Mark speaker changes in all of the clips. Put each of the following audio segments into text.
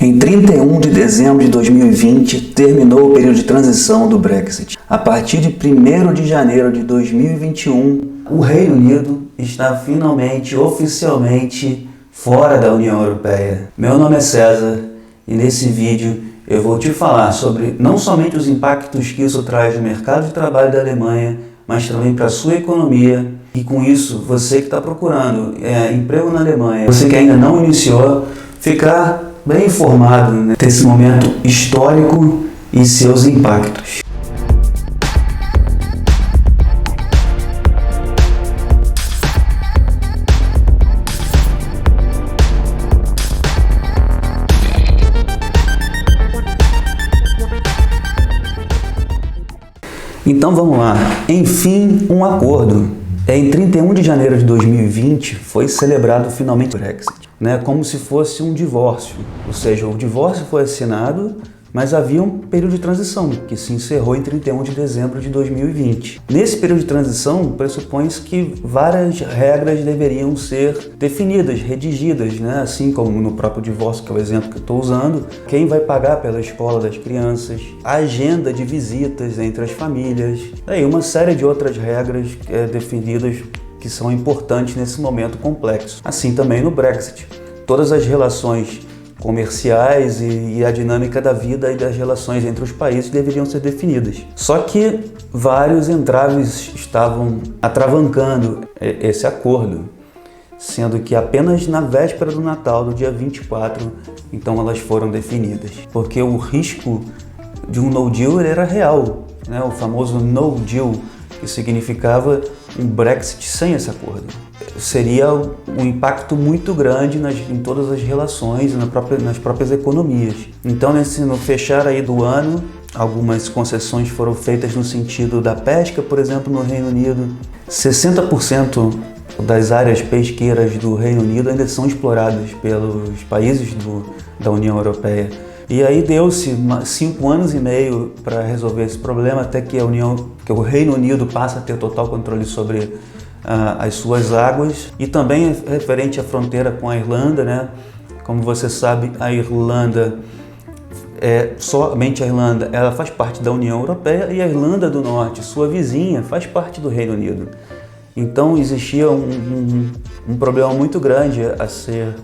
Speaker 1: Em 31 de dezembro de 2020, terminou o período de transição do Brexit. A partir de 1º de janeiro de 2021, o Reino Unido está finalmente, oficialmente, fora da União Europeia. Meu nome é César e nesse vídeo eu vou te falar sobre não somente os impactos que isso traz no mercado de trabalho da Alemanha, mas também para a sua economia. E com isso, você que está procurando emprego na Alemanha, você que ainda não iniciou, ficar bem informado desse momento histórico e seus impactos. Então vamos lá. Enfim, um acordo. Em 31 de janeiro de 2020 foi celebrado finalmente o Brexit, como se fosse um divórcio. Ou seja, o divórcio foi assinado, mas havia um período de transição que se encerrou em 31 de dezembro de 2020. Nesse período de transição, pressupõe-se que várias regras deveriam ser definidas, redigidas, assim como no próprio divórcio, que é o exemplo que eu estou usando. Quem vai pagar pela escola das crianças, a agenda de visitas entre as famílias, e uma série de outras regras definidas que são importantes nesse momento complexo. Assim também no Brexit. Todas as relações comerciais e a dinâmica da vida e das relações entre os países deveriam ser definidas. Só que vários entraves estavam atravancando esse acordo, sendo que apenas na véspera do Natal, do dia 24, então elas foram definidas. Porque o risco de um no deal era real, o famoso no deal, que significava um Brexit sem esse acordo. Seria um impacto muito grande em todas as relações, nas próprias economias. Então, no fechar aí do ano, algumas concessões foram feitas no sentido da pesca, por exemplo, no Reino Unido. 60% das áreas pesqueiras do Reino Unido ainda são exploradas pelos países da União Europeia. E aí deu-se 5 anos e meio para resolver esse problema, até que o Reino Unido passa a ter total controle sobre as suas águas. E também referente à fronteira com a Irlanda, como você sabe, a Irlanda, somente a Irlanda, ela faz parte da União Europeia, e a Irlanda do Norte, sua vizinha, faz parte do Reino Unido. Então existia um problema muito grande a ser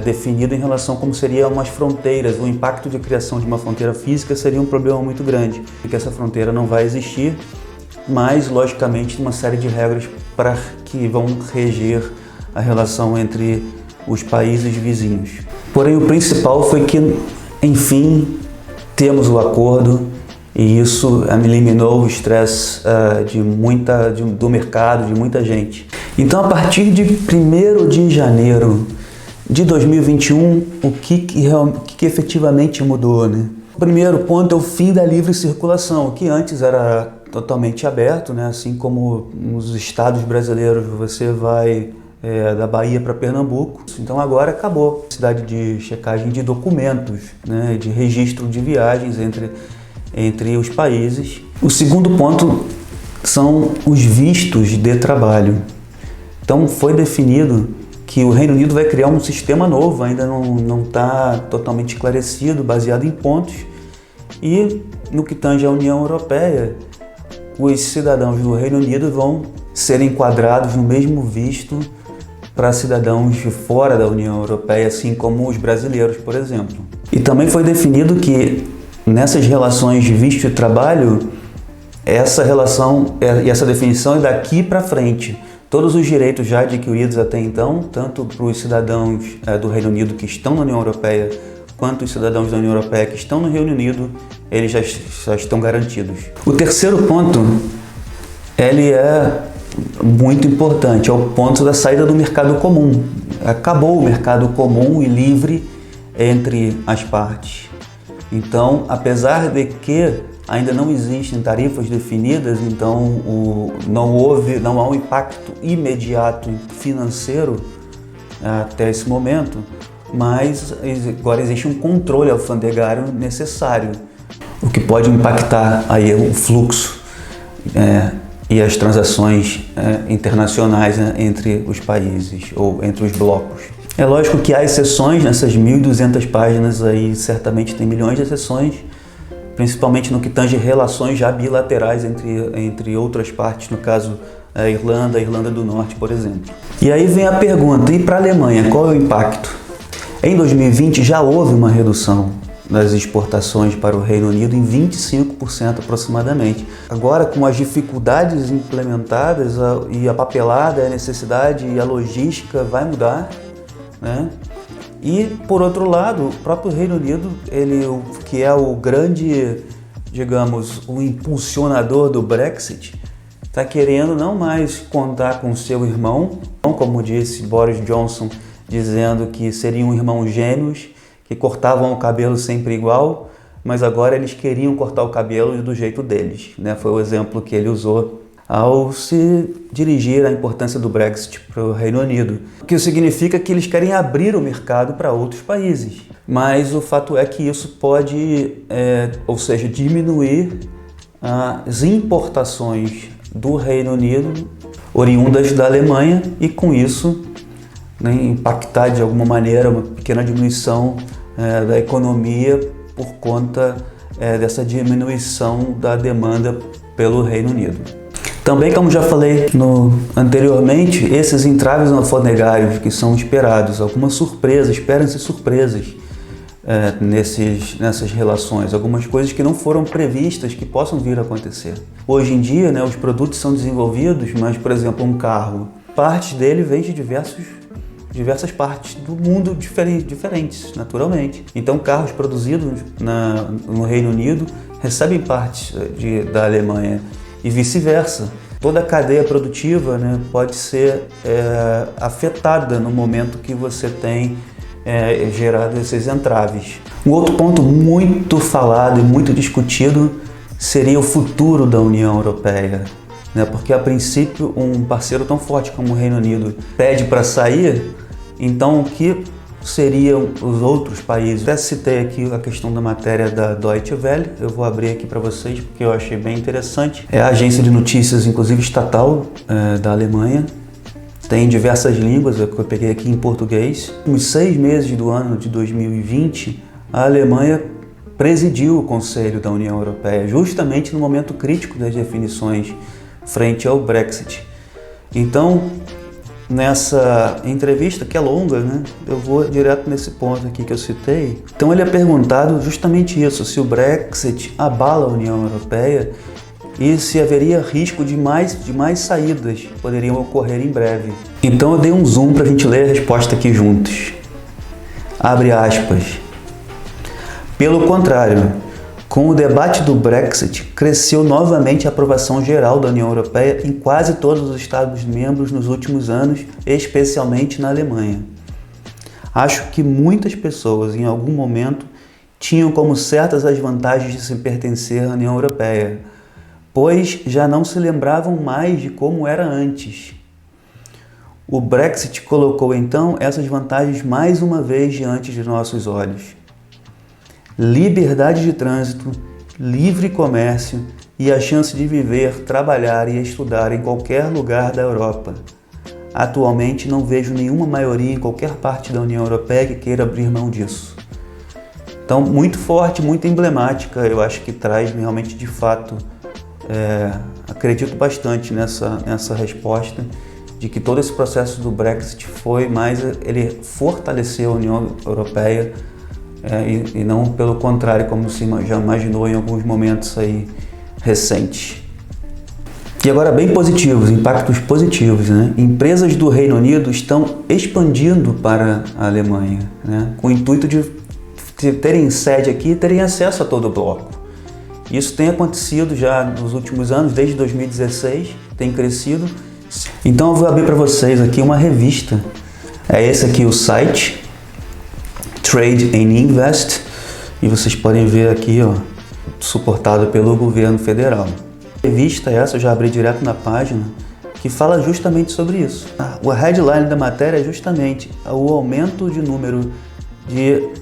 Speaker 1: definido em relação a como seriam umas fronteiras. O impacto de criação de uma fronteira física seria um problema muito grande, porque essa fronteira não vai existir, mas logicamente uma série de regras que vão reger a relação entre os países vizinhos. Porém, o principal foi que, enfim, temos o acordo, e isso eliminou o estresse do mercado, de muita gente. Então, a partir de 1º de janeiro de 2021, o que efetivamente mudou, O primeiro ponto é o fim da livre circulação, que antes era totalmente aberto, assim como nos estados brasileiros você vai da Bahia para Pernambuco. Então agora acabou a necessidade de checagem de documentos, de registro de viagens entre os países. O segundo ponto são os vistos de trabalho. Então foi definido que o Reino Unido vai criar um sistema novo, ainda não está totalmente esclarecido, baseado em pontos. E no que tange à União Europeia, os cidadãos do Reino Unido vão ser enquadrados no mesmo visto para cidadãos de fora da União Europeia, assim como os brasileiros, por exemplo. E também foi definido que nessas relações de visto de trabalho, essa relação e essa definição é daqui para frente. Todos os direitos já adquiridos até então, tanto para os cidadãos do Reino Unido que estão na União Europeia, quanto os cidadãos da União Europeia que estão no Reino Unido, eles já estão garantidos. O terceiro ponto, ele é muito importante, é o ponto da saída do mercado comum. Acabou o mercado comum e livre entre as partes. Então, apesar de que ainda não existem tarifas definidas, então não há um impacto imediato financeiro até esse momento, mas agora existe um controle alfandegário necessário, o que pode impactar aí o fluxo e as transações internacionais entre os países ou entre os blocos. É lógico que há exceções nessas 1.200 páginas aí, certamente tem milhões de exceções, principalmente no que tange relações já bilaterais entre outras partes, no caso a Irlanda do Norte, por exemplo. E aí vem a pergunta, e para a Alemanha, qual é o impacto? Em 2020 já houve uma redução das exportações para o Reino Unido em 25% aproximadamente. Agora, com as dificuldades implementadas e a papelada, a necessidade e a logística vai mudar, né? E, por outro lado, o próprio Reino Unido, que é o grande, digamos, o impulsionador do Brexit, está querendo não mais contar com seu irmão, como disse Boris Johnson, dizendo que seriam irmãos gêmeos, que cortavam o cabelo sempre igual, mas agora eles queriam cortar o cabelo do jeito deles, né? Foi o exemplo que ele usou ao se dirigir à importância do Brexit para o Reino Unido, o que significa que eles querem abrir o mercado para outros países. Mas o fato é que isso pode, ou seja, diminuir as importações do Reino Unido oriundas da Alemanha e com isso, né, impactar de alguma maneira uma pequena diminuição da economia por conta dessa diminuição da demanda pelo Reino Unido. Também, como já falei anteriormente, esses entraves alfandegários que são esperados, algumas surpresas, esperam-se surpresas nessas relações, algumas coisas que não foram previstas que possam vir a acontecer. Hoje em dia, né, os produtos são desenvolvidos, mas, por exemplo, um carro, parte dele vem de diversas partes do mundo diferentes, naturalmente. Então, carros produzidos no Reino Unido recebem partes da Alemanha e vice-versa. Toda a cadeia produtiva, né, pode ser afetada no momento que você tem gerado esses entraves. Um outro ponto muito falado e muito discutido seria o futuro da União Europeia, né? Porque a princípio um parceiro tão forte como o Reino Unido pede para sair, então o que seriam os outros países? Até citei aqui a questão da matéria da Deutsche Welle, eu vou abrir aqui para vocês porque eu achei bem interessante. É a agência de notícias, inclusive estatal, da Alemanha. Tem diversas línguas, eu peguei aqui em português. Nos 6 meses do ano de 2020, a Alemanha presidiu o Conselho da União Europeia, justamente no momento crítico das definições frente ao Brexit. Então, nessa entrevista, que é longa, né, eu vou direto nesse ponto aqui que eu citei. Então ele é perguntado justamente isso, se o Brexit abala a União Europeia e se haveria risco de mais saídas que poderiam ocorrer em breve. Então eu dei um zoom para a gente ler a resposta aqui juntos. Abre aspas. Pelo contrário, com o debate do Brexit, cresceu novamente a aprovação geral da União Europeia em quase todos os Estados-membros nos últimos anos, especialmente na Alemanha. Acho que muitas pessoas, em algum momento, tinham como certas as vantagens de se pertencer à União Europeia, pois já não se lembravam mais de como era antes. O Brexit colocou então essas vantagens mais uma vez diante de nossos olhos. Liberdade de trânsito, livre comércio e a chance de viver, trabalhar e estudar em qualquer lugar da Europa. Atualmente não vejo nenhuma maioria em qualquer parte da União Europeia que queira abrir mão disso. Então, muito forte, muito emblemática, eu acho que traz realmente de fato, acredito bastante nessa resposta, de que todo esse processo do Brexit ele fortaleceu a União Europeia, e não pelo contrário, como se já imaginou em alguns momentos aí recentes. E agora bem positivos, impactos positivos, né? Empresas do Reino Unido estão expandindo para a Alemanha, né? Com o intuito de terem sede aqui e terem acesso a todo o bloco. Isso tem acontecido já nos últimos anos, desde 2016, tem crescido. Então eu vou abrir para vocês aqui uma revista. É esse aqui o site, Trade and Invest, e vocês podem ver aqui, ó, suportado pelo governo federal. A revista essa, eu já abri direto na página, que fala justamente sobre isso. O headline da matéria é justamente o aumento de número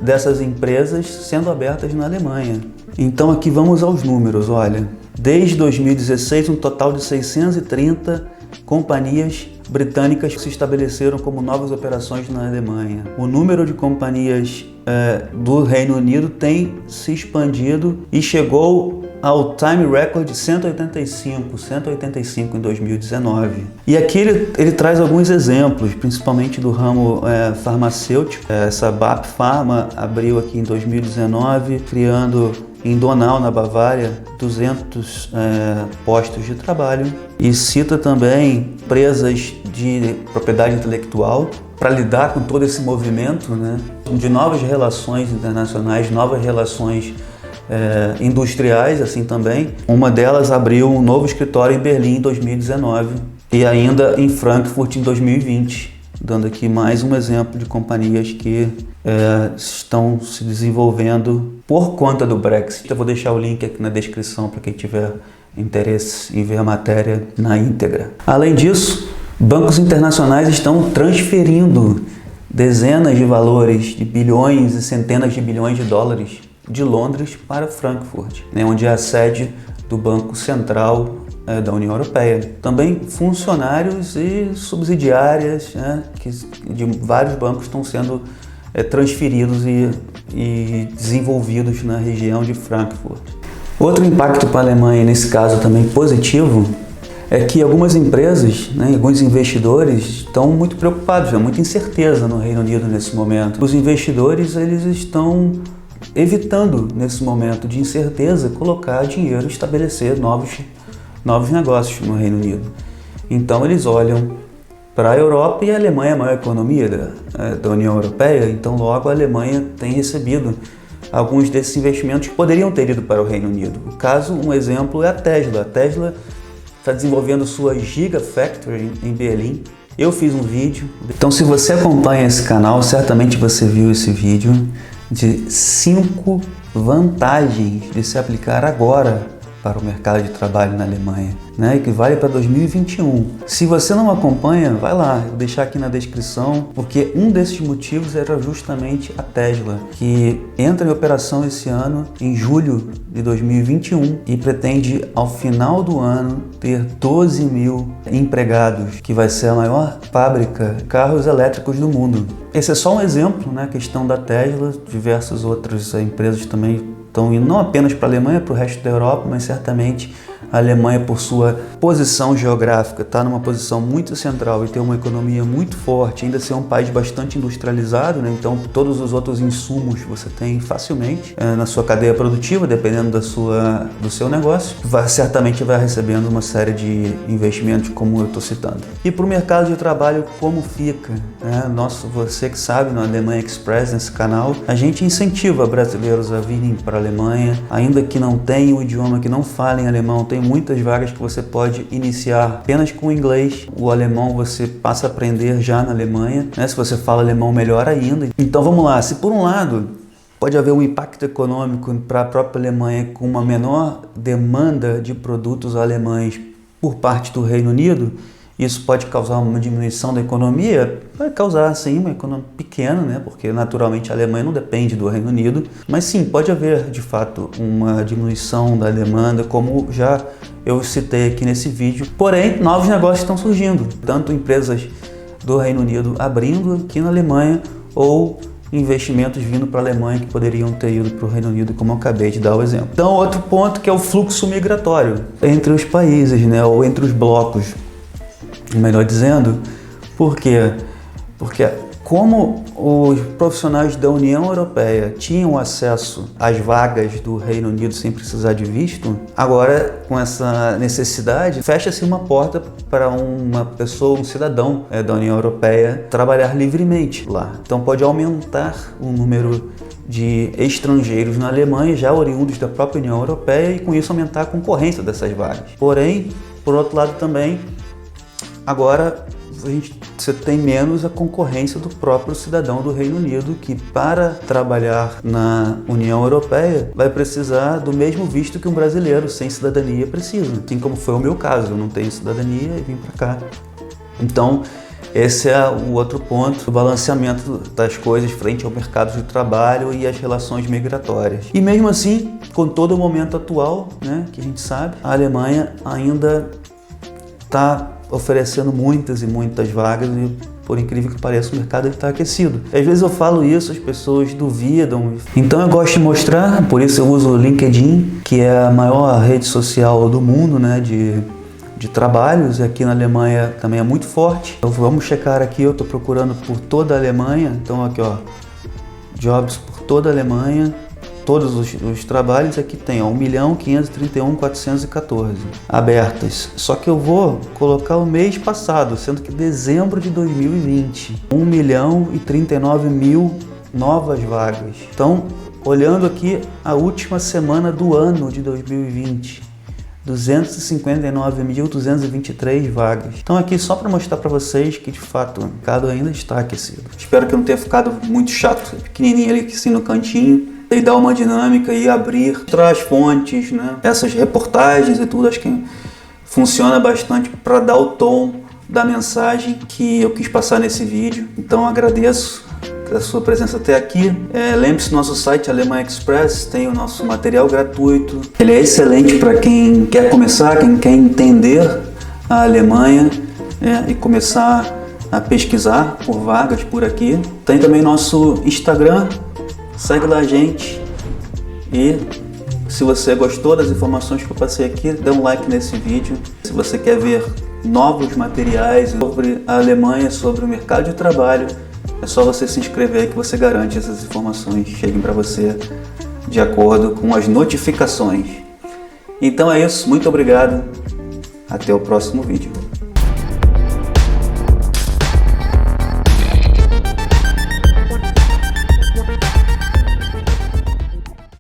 Speaker 1: dessas empresas sendo abertas na Alemanha. Então aqui vamos aos números, olha. Desde 2016, um total de 630 companhias britânicas se estabeleceram como novas operações na Alemanha. O número de companhias do Reino Unido tem se expandido e chegou ao time record de 185 em 2019. E aqui ele traz alguns exemplos, principalmente do ramo farmacêutico. Essa BAP Pharma abriu aqui em 2019, criando em Donau, na Bavária, 200 postos de trabalho, e cita também empresas de propriedade intelectual para lidar com todo esse movimento, né, de novas relações internacionais, novas relações industriais, assim também. Uma delas abriu um novo escritório em Berlim em 2019 e ainda em Frankfurt em 2020, dando aqui mais um exemplo de companhias que estão se desenvolvendo por conta do Brexit. Eu vou deixar o link aqui na descrição para quem tiver interesse em ver a matéria na íntegra. Além disso, bancos internacionais estão transferindo dezenas de valores de bilhões e centenas de bilhões de dólares de Londres para Frankfurt, né, onde é a sede do Banco Central da União Europeia. Também funcionários e subsidiárias, né, de vários bancos estão sendo transferidos e desenvolvidos na região de Frankfurt. Outro impacto para a Alemanha, nesse caso também positivo, é que algumas empresas, né, alguns investidores estão muito preocupados, há muita incerteza no Reino Unido nesse momento. Os investidores eles estão evitando, nesse momento de incerteza, colocar dinheiro, estabelecer novos negócios no Reino Unido. Então eles olham para a Europa, e a Alemanha é a maior economia da União Europeia, então logo a Alemanha tem recebido alguns desses investimentos que poderiam ter ido para o Reino Unido. Um exemplo é a Tesla. A Tesla está desenvolvendo sua Gigafactory em Berlim. Eu fiz um vídeo. Então, se você acompanha esse canal, certamente você viu esse vídeo de 5 vantagens de se aplicar agora para o mercado de trabalho na Alemanha, né, que vale para 2021. Se você não acompanha, vai lá, eu vou deixar aqui na descrição, porque um desses motivos era justamente a Tesla, que entra em operação esse ano, em julho de 2021, e pretende, ao final do ano, ter 12 mil empregados, que vai ser a maior fábrica de carros elétricos do mundo. Esse é só um exemplo, né, a questão da Tesla. Diversas outras empresas também estão indo não apenas para a Alemanha, para o resto da Europa, mas certamente a Alemanha, por sua posição geográfica, está numa posição muito central e tem uma economia muito forte, ainda ser um país bastante industrializado, né? Então todos os outros insumos você tem facilmente na sua cadeia produtiva, dependendo do seu negócio, certamente vai recebendo uma série de investimentos, como eu estou citando. E para o mercado de trabalho, como fica? Você que sabe, no Alemanha Express, nesse canal, a gente incentiva brasileiros a virem para a Alemanha, ainda que não tenham o idioma, que não falem alemão. Tem muitas vagas que você pode iniciar apenas com o inglês. O alemão você passa a aprender já na Alemanha, né? Se você fala alemão, melhor ainda. Então vamos lá, se por um lado pode haver um impacto econômico para a própria Alemanha com uma menor demanda de produtos alemães por parte do Reino Unido, isso pode causar uma diminuição da economia? Vai causar, sim, uma economia pequena, né? Porque naturalmente a Alemanha não depende do Reino Unido, mas sim, pode haver de fato uma diminuição da demanda, como já eu citei aqui nesse vídeo. Porém, novos negócios estão surgindo, tanto empresas do Reino Unido abrindo aqui na Alemanha, ou investimentos vindo para a Alemanha que poderiam ter ido para o Reino Unido, como eu acabei de dar o exemplo. Então, outro ponto que é o fluxo migratório entre os países, né? Ou entre os blocos. Melhor dizendo, por quê? Porque como os profissionais da União Europeia tinham acesso às vagas do Reino Unido sem precisar de visto, agora com essa necessidade fecha-se uma porta para uma pessoa, um cidadão da União Europeia trabalhar livremente lá. Então pode aumentar o número de estrangeiros na Alemanha, já oriundos da própria União Europeia, e com isso aumentar a concorrência dessas vagas. Porém, por outro lado também, agora você tem menos a concorrência do próprio cidadão do Reino Unido, que para trabalhar na União Europeia vai precisar do mesmo visto que um brasileiro sem cidadania precisa. Assim como foi o meu caso, eu não tenho cidadania e vim para cá. Então, esse é o outro ponto, o balanceamento das coisas frente ao mercado de trabalho e as relações migratórias. E mesmo assim, com todo o momento atual, né, que a gente sabe, a Alemanha ainda está oferecendo muitas e muitas vagas e, por incrível que pareça, o mercado está aquecido. Às vezes eu falo isso, as pessoas duvidam. Então eu gosto de mostrar, por isso eu uso o LinkedIn, que é a maior rede social do mundo, né, de trabalhos. Aqui na Alemanha também é muito forte. Então vamos checar aqui, eu estou procurando por toda a Alemanha. Então aqui, ó, jobs por toda a Alemanha. Todos os trabalhos aqui tem 1.531.414 abertas. Só que eu vou colocar o mês passado, sendo que dezembro de 2020, 1.039.000 novas vagas. Então, olhando aqui a última semana do ano de 2020, 259.223 vagas. Então aqui só para mostrar para vocês que de fato o mercado ainda está aquecido. Espero que não tenha ficado muito chato, pequenininho ali assim no cantinho. E dar uma dinâmica e abrir, traz fontes, né? Essas reportagens e tudo, acho que funciona bastante para dar o tom da mensagem que eu quis passar nesse vídeo. Então agradeço a sua presença até aqui. Lembre-se do nosso site Alemanha Express, tem o nosso material gratuito. Ele é excelente para quem quer começar, quem quer entender a Alemanha e começar a pesquisar por vagas por aqui. Tem também nosso Instagram. Segue lá a gente e se você gostou das informações que eu passei aqui, dê um like nesse vídeo. Se você quer ver novos materiais sobre a Alemanha, sobre o mercado de trabalho, é só você se inscrever que você garante essas informações cheguem para você de acordo com as notificações. Então é isso, muito obrigado, até o próximo vídeo.